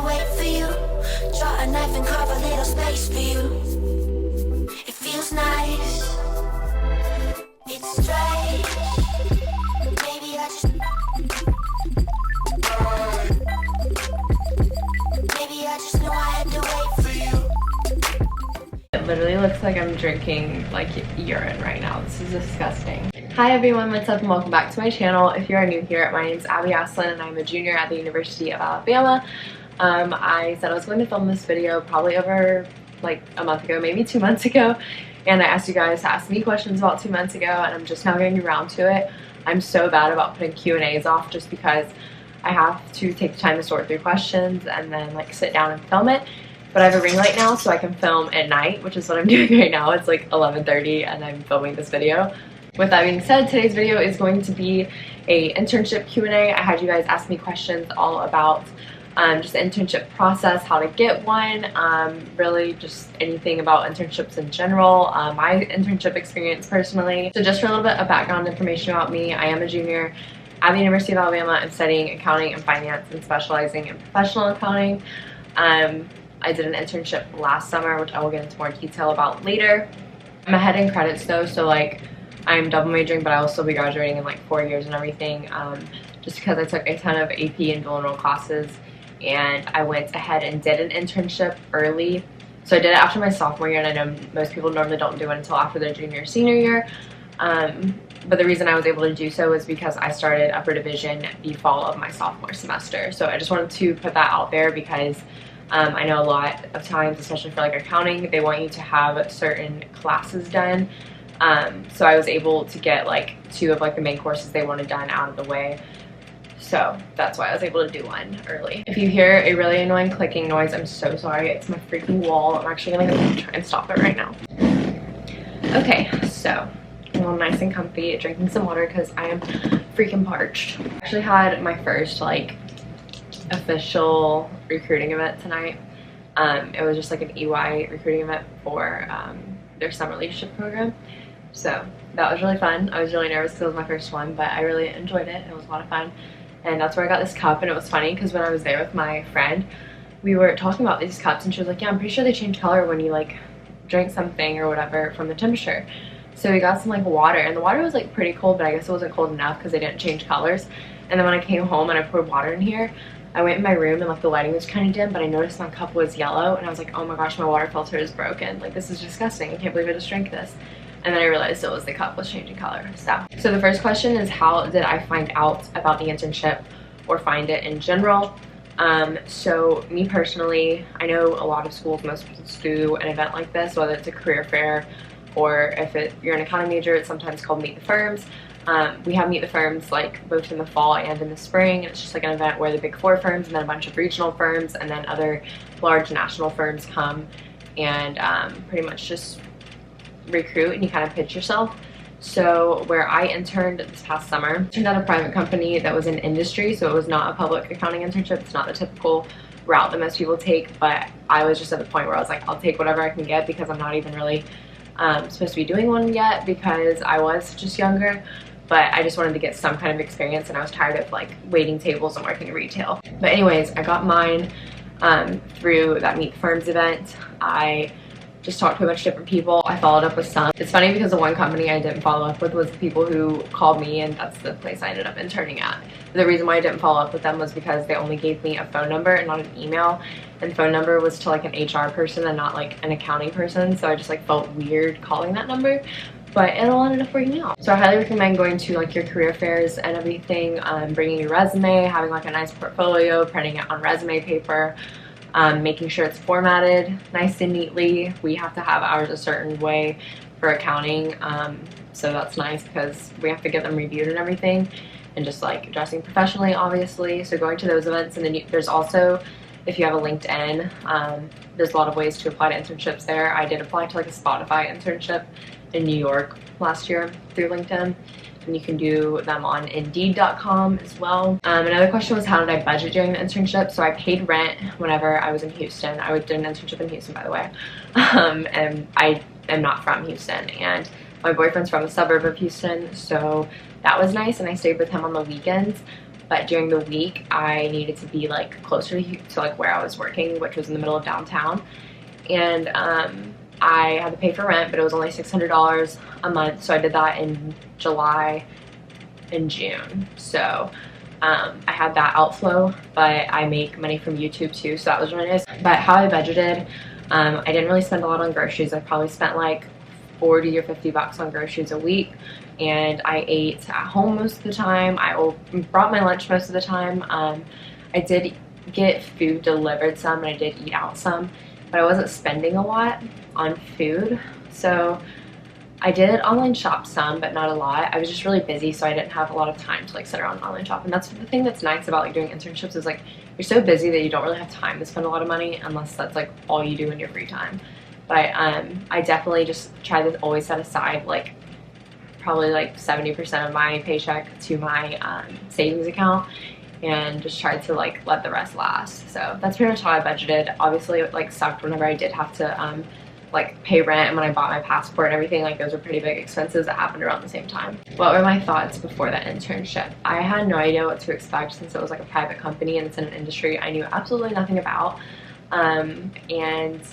to wait for you. Draw a knife and carve a little space for you. It feels nice. It's strange. Maybe I just knew I had to wait for you. It literally looks like I'm drinking like urine right now. This is disgusting. Hi everyone, what's up and welcome back to my channel. If you are new here, my name is Abby Asselin and I'm a junior at the University of Alabama. I said I was going to film this video probably over like a month ago, maybe 2 months ago, and I asked you guys to ask me questions about 2 months ago, and I'm just now getting around to it. I'm so bad about putting Q&As off just because I have to take the time to sort through questions and then like sit down and film it. But I have a ring light now, so I can film at night, which is what I'm doing right now. It's like 11:30 and I'm filming this video. With that being said, today's video is going to be a internship Q&A. I had you guys ask me questions all about just the internship process, how to get one, really just anything about internships in general, my internship experience personally. So just for a little bit of background information about me, I am a junior at the University of Alabama. I'm studying accounting and finance and specializing in professional accounting. I did an internship last summer, which I will get into more detail about later. I'm ahead in credits though, so like I'm double majoring, but I will still be graduating in like 4 years and everything, just because I took a ton of AP and dual enroll classes, and I went ahead and did an internship early. So I did it after my sophomore year, and I know most people normally don't do it until after their junior or senior year. But the reason I was able to do so was because I started upper division the fall of my sophomore semester. So I just wanted to put that out there because I know a lot of times, especially for like accounting, they want you to have certain classes done. So I was able to get like 2 of like the main courses they wanted done out of the way. So that's why I was able to do one early. If you hear a really annoying clicking noise, I'm so sorry. It's my freaking wall. I'm actually gonna go try and stop it right now. Okay, so I'm all nice and comfy, drinking some water because I am freaking parched. I actually had my first like official recruiting event tonight. It was just like an EY recruiting event for their summer leadership program. So that was really fun. I was really nervous because it was my first one, but I really enjoyed it. It was a lot of fun. And that's where I got this cup, and it was funny because when I was there with my friend, we were talking about these cups, and she was like, yeah, I'm pretty sure they change color when you like drink something or whatever from the temperature. So we got some like water, and the water was like pretty cold, but I guess it wasn't cold enough because they didn't change colors. And then when I came home and I poured water in here, I went in my room and like the lighting was kind of dim, but I noticed my cup was yellow, and I was like, oh my gosh, my water filter is broken. Like, this is disgusting. I can't believe I just drank this. And then I realized it was the cup was changing color. So the first question is, how did I find out about the internship or find it in general? So me personally, I know a lot of schools, most schools do an event like this, whether it's a career fair or if you're an accounting major, it's sometimes called Meet the Firms. We have Meet the Firms like both in the fall and in the spring. It's just like an event where the big 4 firms and then a bunch of regional firms and then other large national firms come and pretty much just recruit, and you kind of pitch yourself. So where I interned this past summer, turned out a private company that was in industry, so it was not a public accounting internship. It's not the typical route that most people take, but I was just at the point where I was like, I'll take whatever I can get because I'm not even really supposed to be doing one yet because I was just younger. But I just wanted to get some kind of experience, and I was tired of like waiting tables and working retail. But anyways, I got mine through that Meet the Firms event. I just talked to a bunch of different people. I followed up with some. It's funny because the one company I didn't follow up with was the people who called me, and that's the place I ended up interning at. The reason why I didn't follow up with them was because they only gave me a phone number and not an email, and the phone number was to like an HR person and not like an accounting person, so I just like felt weird calling that number. But it all ended up working out. So I highly recommend going to like your career fairs and everything, bringing your resume, having like a nice portfolio, printing it on resume paper, making sure it's formatted nice and neatly. We have to have ours a certain way for accounting, so that's nice because we have to get them reviewed and everything, and just like dressing professionally, obviously. So going to those events, and then there's also, if you have a LinkedIn, there's a lot of ways to apply to internships there. I did apply to like a Spotify internship in New York last year through LinkedIn, and you can do them on Indeed.com as well. Another question was, how did I budget during the internship? So I paid rent whenever I was in Houston. I did an internship in Houston, by the way, and I am not from Houston, and my boyfriend's from a suburb of Houston, so that was nice, and I stayed with him on the weekends. but during the week I needed to be like closer to like where I was working, which was in the middle of downtown. And I had to pay for rent, but it was only $600 a month, so I did that in July and June. So I had that outflow, but I make money from YouTube too, so that was really nice. But how I budgeted, I didn't really spend a lot on groceries. I probably spent like 40 or 50 bucks on groceries a week, and I ate at home most of the time. I brought my lunch most of the time. I did get food delivered some, and I did eat out some, but I wasn't spending a lot on food. So I did online shop some, but not a lot. I was just really busy, so I didn't have a lot of time to like sit around and online shop. And that's the thing that's nice about like doing internships is like you're so busy that you don't really have time to spend a lot of money unless that's like all you do in your free time. But I definitely just try to always set aside like probably like 70% of my paycheck to my savings account, and just tried to like let the rest last. So that's pretty much how I budgeted. Obviously it like sucked whenever I did have to like pay rent, and when I bought my passport and everything, like those were pretty big expenses that happened around the same time. What were my thoughts before that internship? I had no idea what to expect since it was like a private company and it's in an industry I knew absolutely nothing about. And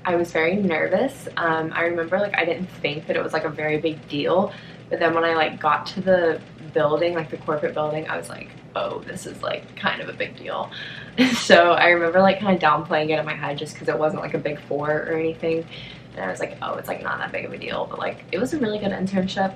I was very nervous. I remember like I didn't think that it was like a very big deal, but then when I like got to the building, like the corporate building, I was like, oh, this is like kind of a big deal. So I remember like kind of downplaying it in my head just because it wasn't like a big four or anything, and I was like, oh, it's like not that big of a deal. But like it was a really good internship.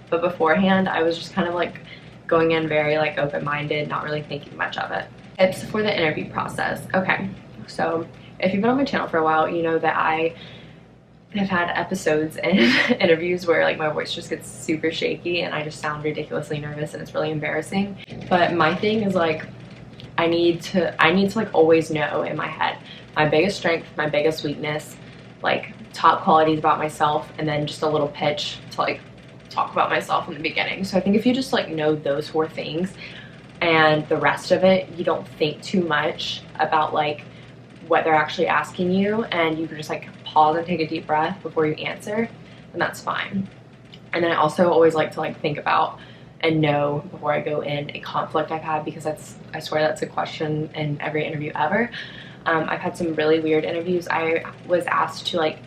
But beforehand I was just kind of like going in very like open-minded, not really thinking much of it. Tips for the interview process. Okay, so if you've been on my channel for a while, you know that I have had episodes and interviews where like my voice just gets super shaky and I just sound ridiculously nervous, and it's really embarrassing. But my thing is like I need to like always know in my head my biggest strength, my biggest weakness, like top qualities about myself, and then just a little pitch to like talk about myself in the beginning. So I think if you just like know those 4 things and the rest of it, you don't think too much about like what they're actually asking you, and you can just like pause and take a deep breath before you answer, and that's fine. And then I also always like to like think about and know before I go in a conflict I've had, because I swear that's a question in every interview ever. I've had some really weird interviews. I was asked to like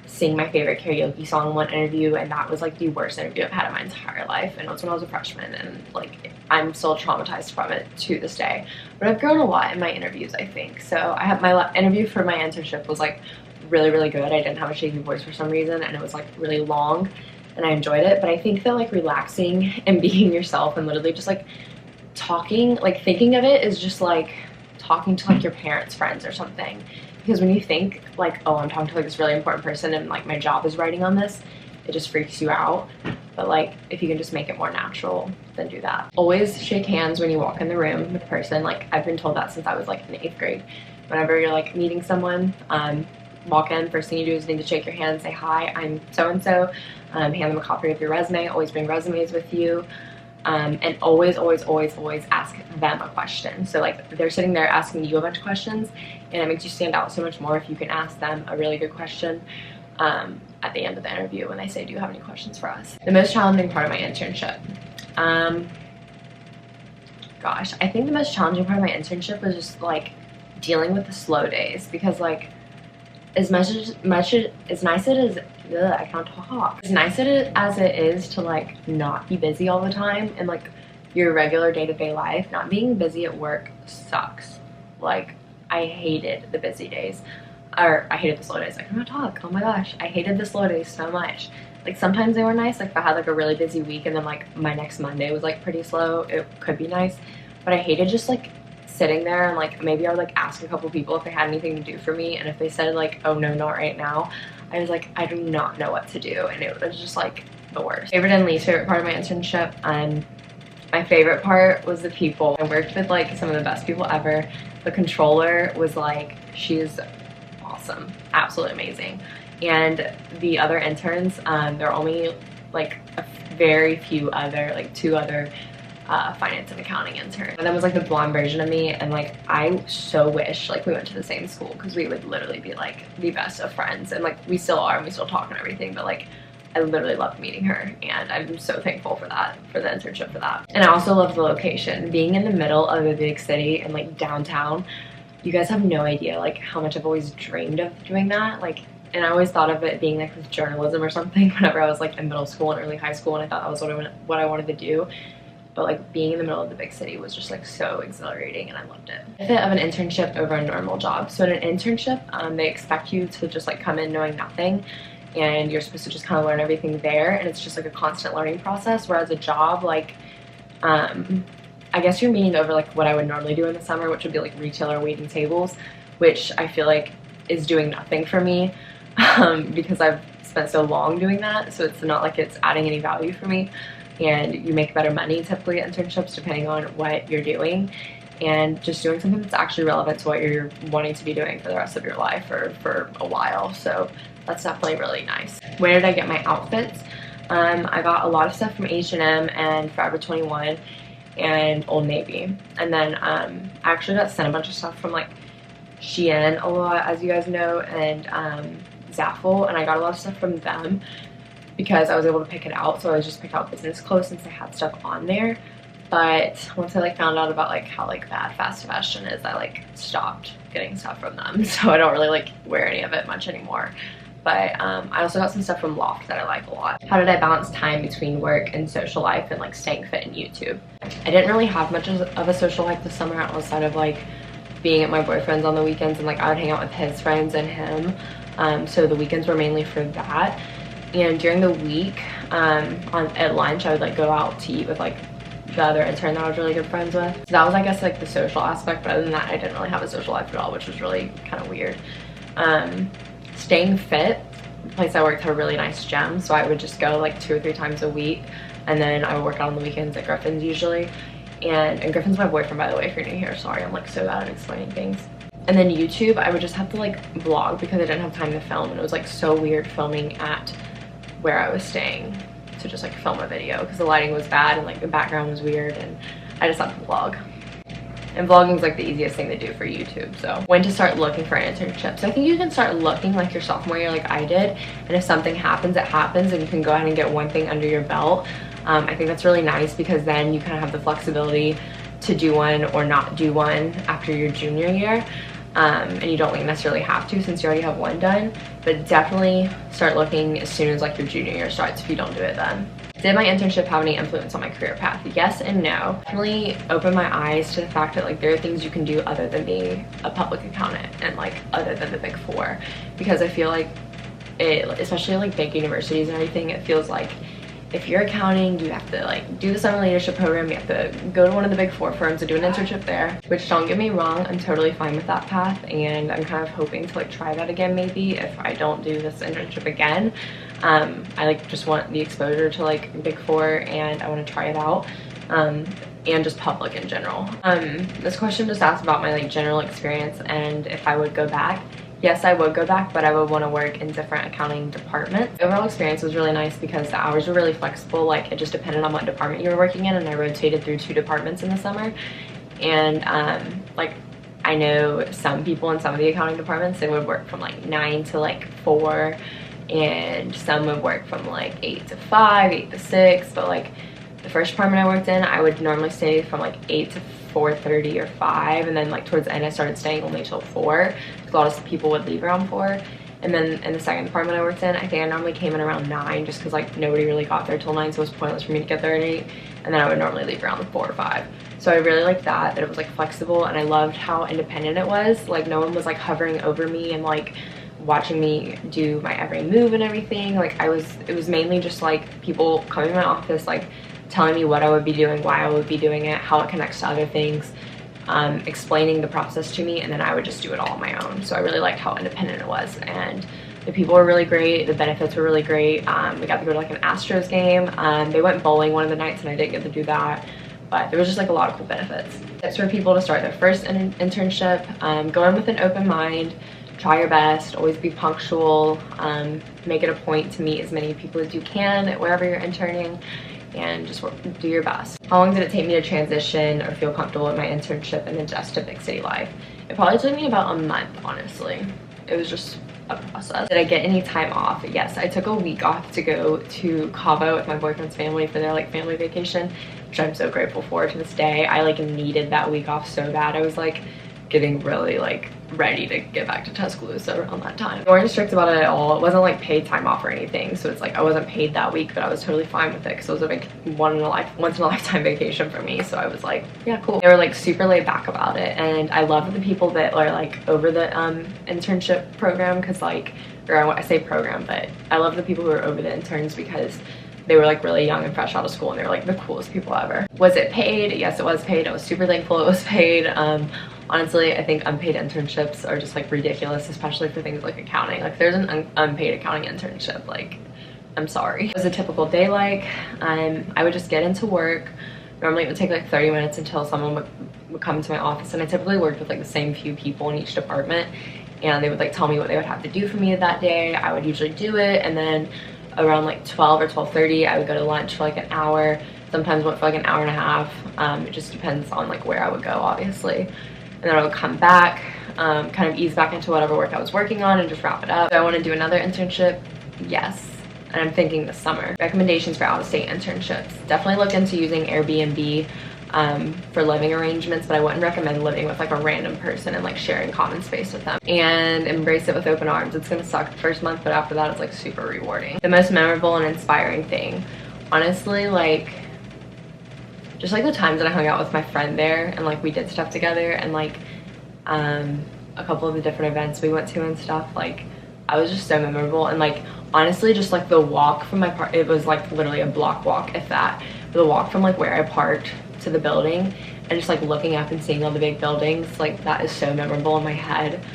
sing my favorite karaoke song in one interview, and that was like the worst interview I've had in my entire life, and it was when I was a freshman, and like I'm still traumatized from it to this day. But I've grown a lot in my interviews, I think. So I have my interview for my internship was like really good. I didn't have a shaky voice for some reason, and it was like really long, and I enjoyed it. But I think that like relaxing and being yourself and literally just like talking, like thinking of it is just like talking to like your parents' friends or something. Because when you think like, oh, I'm talking to like this really important person and like my job is writing on this, it just freaks you out. But like if you can just make it more natural, then do that. Always shake hands when you walk in the room with the person. Like I've been told that since I was like in 8th grade. Whenever you're like meeting someone, walk in, first thing you do is need to shake your hand and say, hi, I'm so-and-so. Hand them a copy of your resume. Always bring resumes with you. And always ask them a question. So like they're sitting there asking you a bunch of questions, and it makes you stand out so much more if you can ask them a really good question at the end of the interview when they say, do you have any questions for us? The most challenging part of my internship. Gosh, I think the most challenging part of my internship was just like dealing with the slow days, because like as nice it is, I can't talk. As nice as it is to like not be busy all the time and like your regular day-to-day life, not being busy at work sucks. Like I hated the busy days, or I hated the slow days. I cannot talk. Oh my gosh, I hated the slow days so much. Like sometimes they were nice. Like if I had like a really busy week and then like my next Monday was like pretty slow, it could be nice. But I hated just like sitting there and like maybe I would like ask a couple people if they had anything to do for me, and if they said like, oh no, not right now, I was like, I do not know what to do, and it was just like the worst. Favorite and least favorite part of my internship. My favorite part was the people. I worked with like some of the best people ever. The controller was like, she's awesome, absolutely amazing. And the other interns, there are only like a very few other, like 2 other finance and accounting intern. And then was like the blonde version of me, and like I so wish like we went to the same school, because we would literally be like the best of friends, and like we still are, and we still talk and everything, but like I literally loved meeting her, and I'm so thankful for that, for the internship for that. And I also love the location. Being in the middle of a big city and like downtown, you guys have no idea like how much I've always dreamed of doing that. Like, and I always thought of it being like with journalism or something whenever I was like in middle school and early high school, and I thought that was what I wanted to do. But like being in the middle of the big city was just like so exhilarating, and I loved it. Benefit of an internship over a normal job. So in an internship, they expect you to just like come in knowing nothing, and you're supposed to just kind of learn everything there, and it's just like a constant learning process. Whereas a job, like I guess you're meeting over like what I would normally do in the summer, which would be like retail or waiting tables, which I feel like is doing nothing for me because I've spent so long doing that. So it's not like it's adding any value for me. And you make better money typically at internships depending on what you're doing, and just doing something that's actually relevant to what you're wanting to be doing for the rest of your life or for a while. So that's definitely really nice. Where did I get my outfits? I got a lot of stuff from H&M and Forever 21 and Old Navy, and then I actually got sent a bunch of stuff from like Shein a lot, as you guys know, and Zaful, and I got a lot of stuff from them because I was able to pick it out. So I just picked out business clothes since they had stuff on there. But once I like found out about like how like bad fast fashion is, I like stopped getting stuff from them. So I don't really like wear any of it much anymore. But I also got some stuff from Loft that I like a lot. How did I balance time between work and social life and like staying fit in YouTube? I didn't really have much of a social life this summer outside of like being at my boyfriend's on the weekends, and like I would hang out with his friends and him. So the weekends were mainly for that. And during the week, at lunch, I would like go out to eat with like the other intern that I was really good friends with. So that was, I guess, like the social aspect, but other than that, I didn't really have a social life at all, which was really kind of weird. Staying fit, the place I worked had a really nice gym, so I would just go like 2 or 3 times a week, and then I would work out on the weekends at Griffin's usually. And Griffin's my boyfriend, by the way, if you're new here. Sorry, I'm like so bad at explaining things. And then YouTube, I would just have to like vlog because I didn't have time to film, and it was like so weird filming at where I was staying to just like film a video because the lighting was bad and like the background was weird, and I just had to vlog. And vlogging is like the easiest thing to do for YouTube. So when to start looking for an internship? So I think you can start looking like your sophomore year like I did, and if something happens, it happens, and you can go ahead and get one thing under your belt. I think that's really nice because then you kind of have the flexibility to do one or not do one after your junior year. And you don't necessarily have to since you already have one done, but definitely start looking as soon as like your junior year starts if you don't do it then. Did my internship have any influence on my career path? Yes and no. Definitely opened my eyes to the fact that like there are things you can do other than being a public accountant and like other than the Big Four, because I feel like it, especially like big universities and everything, it feels like if you're accounting, you have to like do the summer leadership program, you have to go to one of the Big Four firms and do an internship there, which don't get me wrong, I'm totally fine with that path, and I'm kind of hoping to like try that again maybe if I don't do this internship again. I like just want the exposure to like Big Four, and I want to try it out, and just public in general. This question just asked about my like general experience and if I would go back. Yes, I would go back, but I would want to work in different accounting departments. The overall experience was really nice because the hours were really flexible. Like, it just depended on what department you were working in, and I rotated through 2 departments in the summer. And like, I know some people in some of the accounting departments, they would work from like 9 to like 4, and some would work from like 8 to 5, 8 to 6. But like the first department I worked in, I would normally stay from like 8 to 4:30 or 5, and then like towards the end I started staying only till 4 because a lot of people would leave around 4. And then in the second department I worked in, I think I normally came in around 9 just because like nobody really got there till 9, so it was pointless for me to get there at 8, and then I would normally leave around 4 or 5. So I really liked that it was like flexible, and I loved how independent it was. Like, no one was like hovering over me and like watching me do my every move and everything. Like, it was mainly just like people coming to my office, like telling me what I would be doing, why I would be doing it, how it connects to other things, explaining the process to me, and then I would just do it all on my own. So I really liked how independent it was, and the people were really great, the benefits were really great. We got to go to like an Astros game. They went bowling one of the nights and I didn't get to do that, but there was just like a lot of cool benefits. Tips for people to start their first internship: go in with an open mind, try your best, always be punctual, make it a point to meet as many people as you can wherever you're interning, and just do your best. How long did it take me to transition or feel comfortable with my internship and adjust to big city life? It probably took me about a month, honestly. it was just a process. Did I get any time off? Yes, I took a week off to go to Cabo with my boyfriend's family for their like family vacation, which I'm so grateful for to this day. I like needed that week off so bad. I was like getting really like ready to get back to Tuscaloosa around that time. They weren't strict about it at all. It wasn't like paid time off or anything, so it's like I wasn't paid that week, but I was totally fine with it because it was a big once in a lifetime vacation for me. So I was like, yeah, cool. They were like super laid back about it, and I love the people that are like over the internship program, because like, or I say program, but I love the people who are over the interns because they were like really young and fresh out of school, and they were like the coolest people ever. Was it paid? Yes, it was paid. I was super thankful it was paid. Honestly, I think unpaid internships are just like ridiculous, especially for things like accounting. Like there's an unpaid accounting internship, like I'm sorry. It was a typical day like, I would just get into work. Normally it would take like 30 minutes until someone would come to my office, and I typically worked with like the same few people in each department, and they would like tell me what they would have to do for me that day. I would usually do it, and then around like 12 or 12:30 I would go to lunch for like an hour. Sometimes went for like an hour and a half. It just depends on like where I would go, obviously. And then I would come back, kind of ease back into whatever work I was working on and just wrap it up. Do I want to do another internship? Yes. And I'm thinking this summer. Recommendations for out-of-state internships. Definitely look into using Airbnb for living arrangements, but I wouldn't recommend living with like a random person and like sharing common space with them. And embrace it with open arms. It's gonna suck the first month, but after that it's like super rewarding. The most memorable and inspiring thing. Honestly, like, just like the times that I hung out with my friend there and like we did stuff together, and like a couple of the different events we went to and stuff, like I was just so memorable. And like honestly, just like the walk from my part, it was like literally a block walk if that, the walk from like where I parked to the building and just like looking up and seeing all the big buildings, like that is so memorable in my head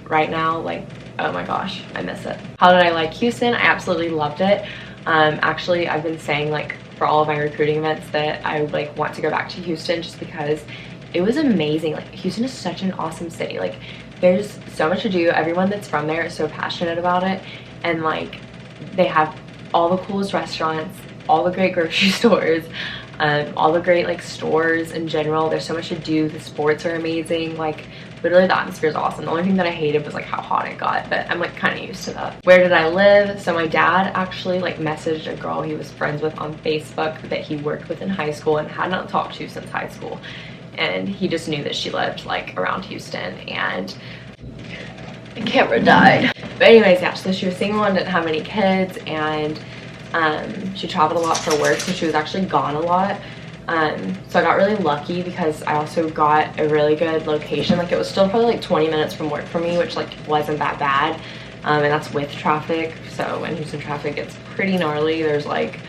right now. Like, oh my gosh, I miss it. How did I like Houston? I absolutely loved it. Actually, I've been saying like for all of my recruiting events that I would like want to go back to Houston just because it was amazing. Like Houston is such an awesome city. Like there's so much to do. Everyone that's from there is so passionate about it, and like they have all the coolest restaurants, all the great grocery stores, all the great like stores in general. There's so much to do. The sports are amazing. Like literally the atmosphere is awesome. The only thing that I hated was like how hot it got, but I'm like kind of used to that. Where did I live? So my dad actually like messaged a girl he was friends with on Facebook that he worked with in high school and had not talked to since high school, and he just knew that she lived like around Houston, and the camera died. But anyways, yeah, so she was single and didn't have any kids, and she traveled a lot for work, so she was actually gone a lot. So I got really lucky because I also got a really good location. Like it was still probably like 20 minutes from work for me, which like wasn't that bad, and that's with traffic. So in Houston, traffic gets pretty gnarly. There's like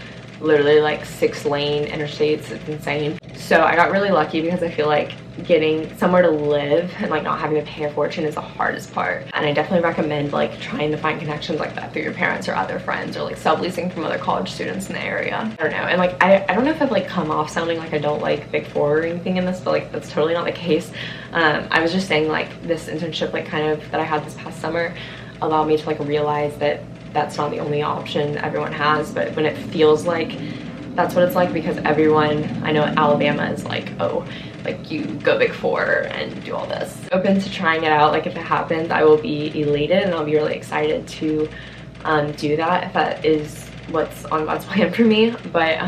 literally like 6-lane interstates. It's insane. So I got really lucky because I feel like getting somewhere to live and like not having to pay a fortune is the hardest part. And I definitely recommend like trying to find connections like that through your parents or other friends, or like subleasing from other college students in the area. I don't know. And like I don't know if I've like come off sounding like I don't like Big Four or anything in this, but like that's totally not the case. I was just saying like this internship like kind of that I had this past summer allowed me to like realize that that's not the only option everyone has, but when it feels like that's what it's like, because everyone I know at Alabama is like, oh, like you go Big Four and do all this. Open to trying it out. Like if it happens, I will be elated and I'll be really excited to do that if that is what's on God's plan for me. But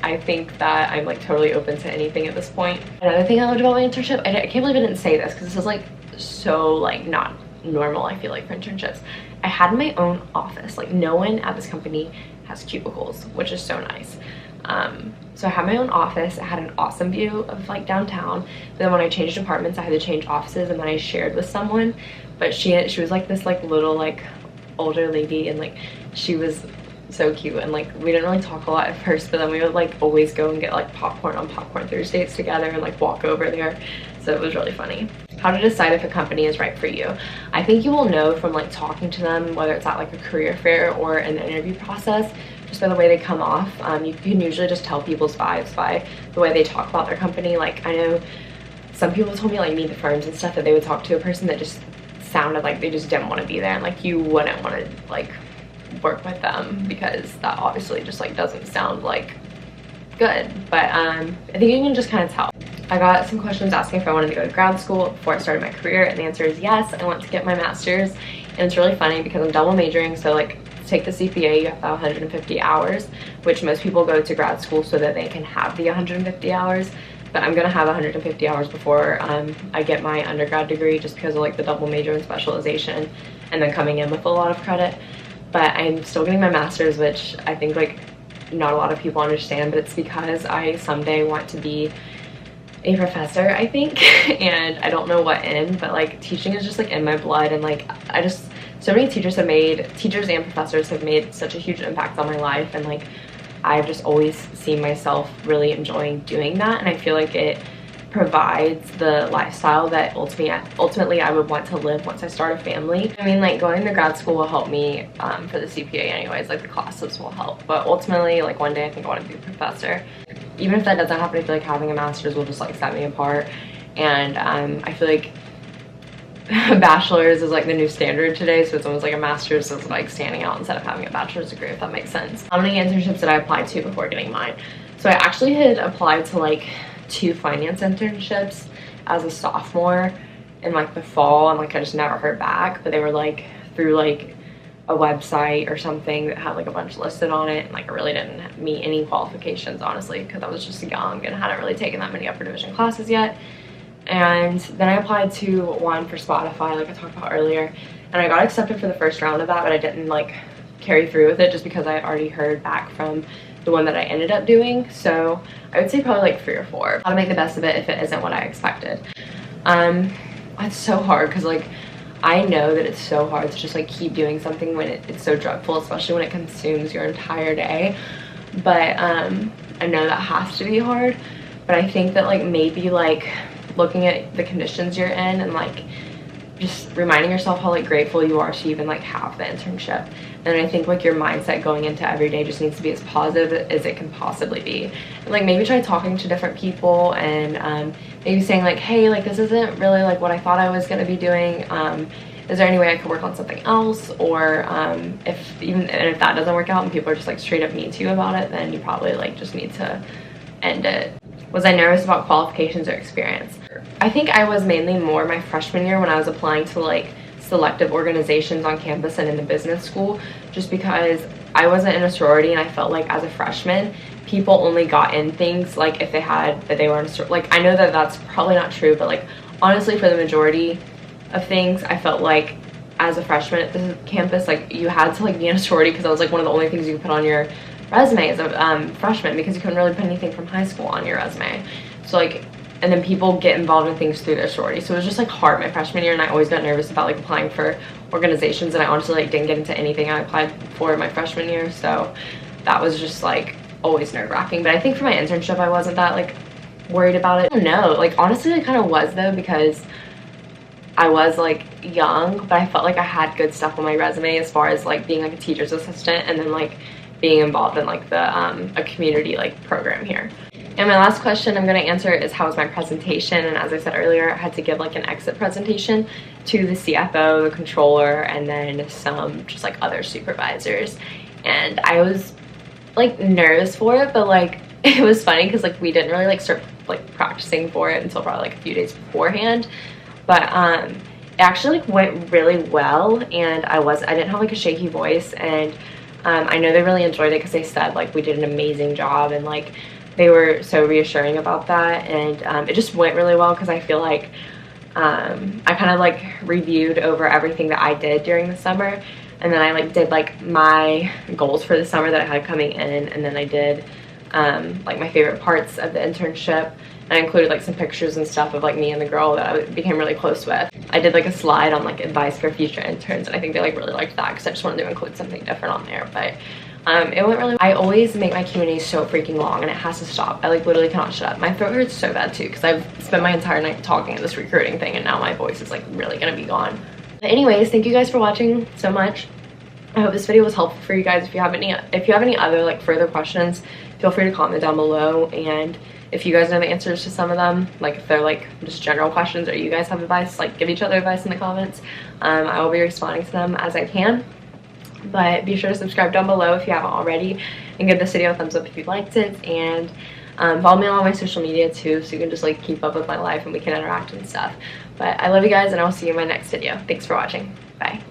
I think that I'm like totally open to anything at this point. Another thing I loved about my internship, I can't believe I didn't say this because this is like so like not normal, I feel like, for internships. I had my own office. Like no one at this company has cubicles, which is so nice. So I had my own office. I had an awesome view of like downtown, but then when I changed apartments I had to change offices, and then I shared with someone, but she was like this like little like older lady, and like she was so cute, and like we didn't really talk a lot at first, but then we would like always go and get like popcorn on Popcorn Thursdays together and like walk over there, so it was really funny. How to decide if a company is right for you. I think you will know from like talking to them, whether it's at like a career fair or an interview process, just by the way they come off. You can usually just tell people's vibes by the way they talk about their company. Like I know some people told me like Meet the Firms and stuff that they would talk to a person that just sounded like they just didn't want to be there, and like you wouldn't want to like work with them because that obviously just like doesn't sound like good. But I think you can just kind of tell. I got some questions asking if I wanted to go to grad school before I started my career, and the answer is yes. I want to get my master's, and it's really funny because I'm double majoring, so like to take the CPA you have to have 150 hours, which most people go to grad school so that they can have the 150 hours, but I'm gonna have 150 hours before I get my undergrad degree, just because of like the double major and specialization, and then coming in with a lot of credit. But I'm still getting my master's, which I think like not a lot of people understand, but it's because I someday want to be a professor, I think. And I don't know what in, but like teaching is just like in my blood, and like so many teachers and professors have made such a huge impact on my life, and like I've just always seen myself really enjoying doing that, and I feel like it provides the lifestyle that ultimately I would want to live once I start a family. I mean, like going to grad school will help me for the CPA anyways, like the classes will help, but ultimately like one day I think I want to be a professor. Even if that doesn't happen, I feel like having a master's will just like set me apart, and I feel like a bachelor's is like the new standard today, so it's almost like a master's is like standing out instead of having a bachelor's degree, if that makes sense. How many internships did I apply to before getting mine? So I actually had applied to like 2 finance internships as a sophomore in like the fall, and like I just never heard back, but they were like through like a website or something that had like a bunch listed on it, and like I really didn't meet any qualifications, honestly, because I was just young and hadn't really taken that many upper division classes yet. And then I applied to one for Spotify, like I talked about earlier, and I got accepted for the first round of that, but I didn't like carry through with it just because I had already heard back from the one that I ended up doing. So I would say probably like 3 or 4. How to make the best of it if it isn't what I expected. It's so hard because like I know that it's so hard to just like keep doing something when it's so dreadful, especially when it consumes your entire day. But I know that has to be hard, but I think that like maybe like looking at the conditions you're in and like just reminding yourself how like grateful you are to even like have the internship. And I think like your mindset going into every day just needs to be as positive as it can possibly be. And like maybe try talking to different people, and maybe saying like, hey, like this isn't really like what I thought I was going to be doing. Is there any way I could work on something else? Or if that doesn't work out and people are just like straight up mean to you about it, then you probably like just need to end it. Was I nervous about qualifications or experience? I think I was mainly more my freshman year when I was applying to like selective organizations on campus and in the business school, just because I wasn't in a sorority, and I felt like as a freshman people only got in things like if they were in a sorority. Like I know that that's probably not true, but like honestly for the majority of things I felt like as a freshman at the campus like you had to like be in a sorority, because that was like one of the only things you could put on your resume as a freshman, because you couldn't really put anything from high school on your resume. So like, and then people get involved in things through their sorority, so it was just like hard my freshman year, and I always got nervous about like applying for organizations, and I honestly like didn't get into anything I applied for my freshman year, so that was just like always nerve-wracking. But I think for my internship I wasn't that like worried about it. I don't know, like honestly I kind of was though, because I was like young, but I felt like I had good stuff on my resume as far as like being like a teacher's assistant, and then like being involved in like the a community like program here. And my last question I'm going to answer is, how was my presentation? And as I said earlier, I had to give like an exit presentation to the CFO, the controller, and then some just like other supervisors. And I was like nervous for it, but like it was funny because like we didn't really like start like practicing for it until probably like a few days beforehand. But it actually like went really well, and I didn't have like a shaky voice, and I know they really enjoyed it because they said like we did an amazing job, and like they were so reassuring about that. And it just went really well because I feel like I kind of like reviewed over everything that I did during the summer, and then I like did like my goals for the summer that I had coming in, and then I did like my favorite parts of the internship, and I included like some pictures and stuff of like me and the girl that I became really close with. I did like a slide on like advice for future interns, and I think they like really liked that because I just wanted to include something different on there. But it went really well. I always make my Q&A so freaking long, and it has to stop. I like literally cannot shut up. My throat hurts so bad too because I've spent my entire night talking at this recruiting thing, and now my voice is like really gonna be gone. But anyways, thank you guys for watching so much. I hope this video was helpful for you guys. If you have any other like further questions, feel free to comment down below. And if you guys know the answers to some of them, like if they're like just general questions or you guys have advice, like give each other advice in the comments. I will be responding to them as I can. But be sure to subscribe down below if you haven't already, and give this video a thumbs up if you liked it. And Follow me on all my social media too, so you can just like keep up with my life and we can interact and stuff. But I love you guys, and I will see you in my next video. Thanks for watching. Bye.